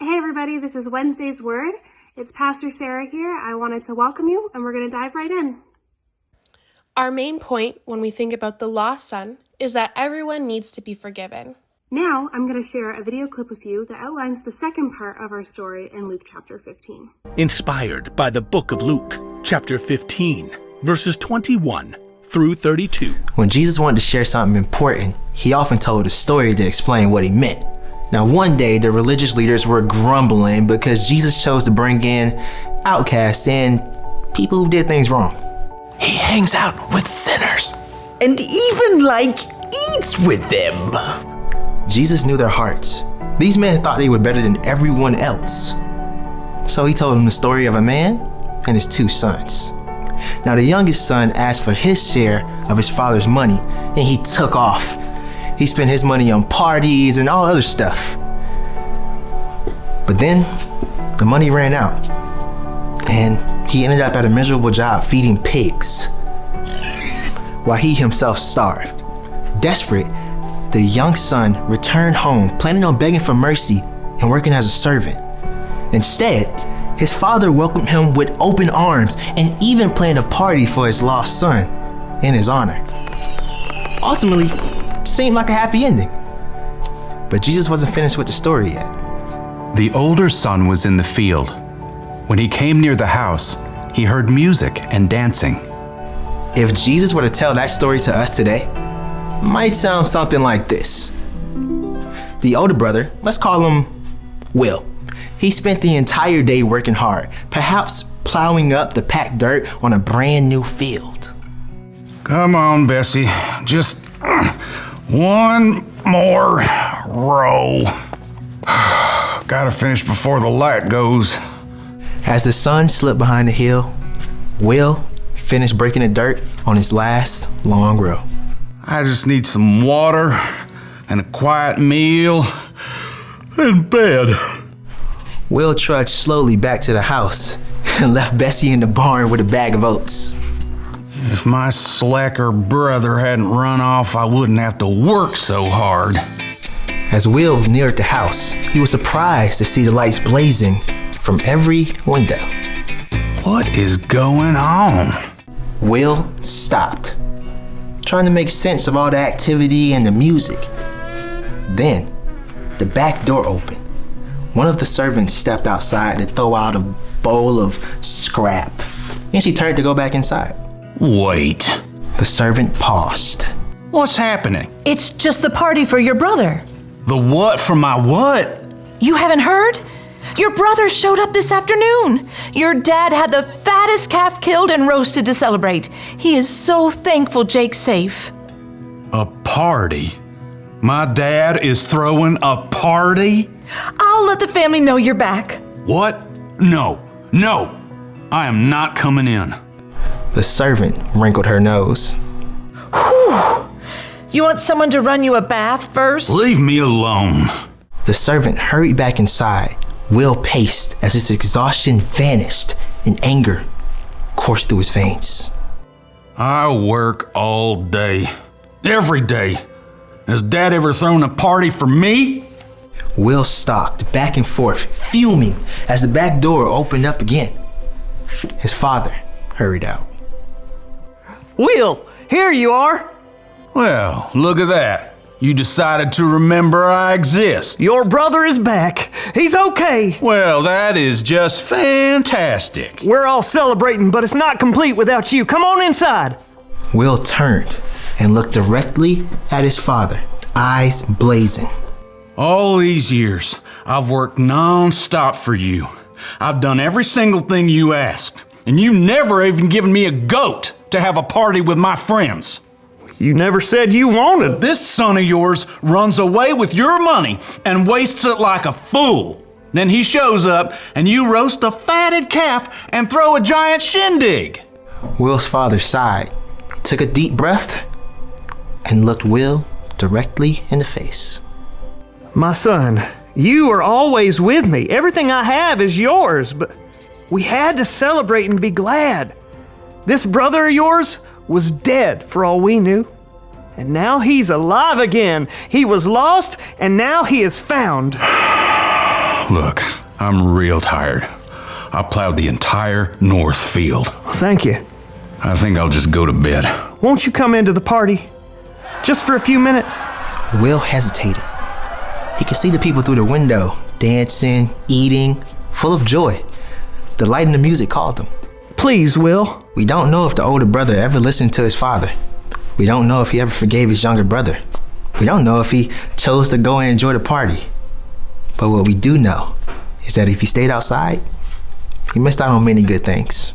Hey everybody, this is Wednesday's Word. It's Pastor Sarah here. I wanted to welcome you, and we're going to dive right in. Our main point when we think about the lost son is that everyone needs to be forgiven. Now, I'm going to share a video clip with you that outlines the second part of our story in Luke chapter 15. Inspired by the book of Luke, chapter 15, verses 21 through 32. When Jesus wanted to share something important, he often told a story to explain what he meant. Now, one day, the religious leaders were grumbling because Jesus chose to bring in outcasts and people who did things wrong. He hangs out with sinners and even, eats with them. Jesus knew their hearts. These men thought they were better than everyone else. So he told them the story of a man and his two sons. Now, the youngest son asked for his share of his father's money, and he took off. He spent his money on parties and all other stuff. But then, the money ran out, and he ended up at a miserable job feeding pigs, while he himself starved. Desperate, the young son returned home, planning on begging for mercy and working as a servant. Instead, his father welcomed him with open arms and even planned a party for his lost son in his honor. Ultimately, seemed like a happy ending. But Jesus wasn't finished with the story yet. The older son was in the field. When he came near the house, he heard music and dancing. If Jesus were to tell that story to us today, it might sound something like this. The older brother, let's call him Will. He spent the entire day working hard, perhaps plowing up the packed dirt on a brand new field. Come on, Bessie. Just one more row. Gotta finish before the light goes. As the sun slipped behind the hill, Will finished breaking the dirt on his last long row. I just need some water and a quiet meal and bed. Will trudged slowly back to the house and left Bessie in the barn with a bag of oats. If my slacker brother hadn't run off, I wouldn't have to work so hard. As Will neared the house, he was surprised to see the lights blazing from every window. What is going on? Will stopped, trying to make sense of all the activity and the music. Then, the back door opened. One of the servants stepped outside to throw out a bowl of scrap, and she turned to go back inside. Wait. The servant paused. What's happening? It's just the party for your brother. The what for my what? You haven't heard? Your brother showed up this afternoon. Your dad had the fattest calf killed and roasted to celebrate. He is so thankful Jake's safe. A party? My dad is throwing a party? I'll let the family know you're back. What? No. I am not coming in. The servant wrinkled her nose. Whew. You want someone to run you a bath first? Leave me alone. The servant hurried back inside. Will paced as his exhaustion vanished and anger coursed through his veins. I work all day. Every day. Has Dad ever thrown a party for me? Will stalked back and forth, fuming as the back door opened up again. His father hurried out. Will, here you are. Well, look at that. You decided to remember I exist. Your brother is back. He's okay. Well, that is just fantastic. We're all celebrating, but it's not complete without you. Come on inside. Will turned and looked directly at his father, eyes blazing. All these years, I've worked non-stop for you. I've done every single thing you asked, and you never even given me a goat to have a party with my friends. You never said you wanted. This son of yours runs away with your money and wastes it like a fool. Then he shows up and you roast a fatted calf and throw a giant shindig. Will's father sighed, took a deep breath, and looked Will directly in the face. My son, you are always with me. Everything I have is yours, but we had to celebrate and be glad. This brother of yours was dead for all we knew. And now he's alive again. He was lost, and now he is found. Look, I'm real tired. I plowed the entire north field. Thank you. I think I'll just go to bed. Won't you come into the party? Just for a few minutes. Will hesitated. He could see the people through the window, dancing, eating, full of joy. The light and the music called them. Please, Will. We don't know if the older brother ever listened to his father. We don't know if he ever forgave his younger brother. We don't know if he chose to go and enjoy the party. But what we do know is that if he stayed outside, he missed out on many good things.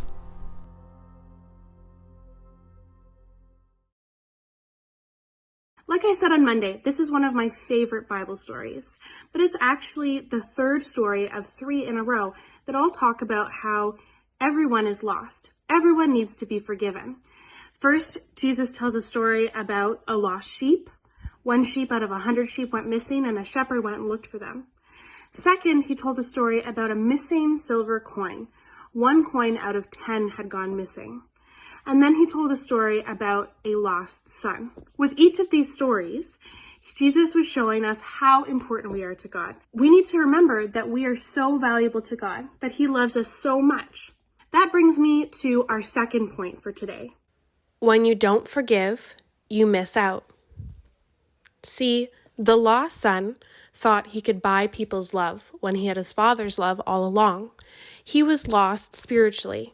Like I said on Monday, this is one of my favorite Bible stories, but it's actually the third story of 3 in a row that all talk about how everyone is lost. Everyone needs to be forgiven. First, Jesus tells a story about a lost sheep. 1 sheep out of 100 sheep went missing, and a shepherd went and looked for them. Second, he told a story about a missing silver coin. 1 coin out of 10 had gone missing. And then he told a story about a lost son. With each of these stories, Jesus was showing us how important we are to God. We need to remember that we are so valuable to God, that he loves us so much. That brings me to our second point for today. When you don't forgive, you miss out. See, the lost son thought he could buy people's love when he had his father's love all along. He was lost spiritually.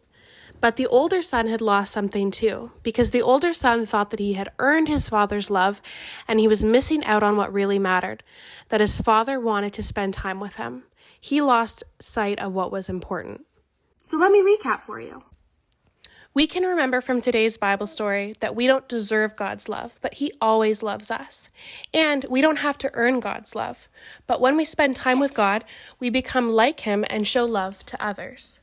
But the older son had lost something too, because the older son thought that he had earned his father's love and he was missing out on what really mattered, that his father wanted to spend time with him. He lost sight of what was important. So let me recap for you. We can remember from today's Bible story that we don't deserve God's love, but he always loves us. And we don't have to earn God's love. But when we spend time with God, we become like him and show love to others.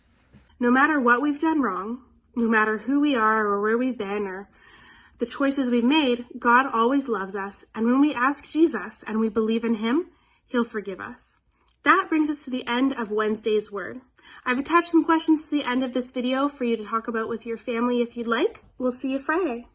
No matter what we've done wrong, no matter who we are or where we've been or the choices we've made, God always loves us. And when we ask Jesus and we believe in him, he'll forgive us. That brings us to the end of Wednesday's Word. I've attached some questions to the end of this video for you to talk about with your family if you'd like. We'll see you Friday.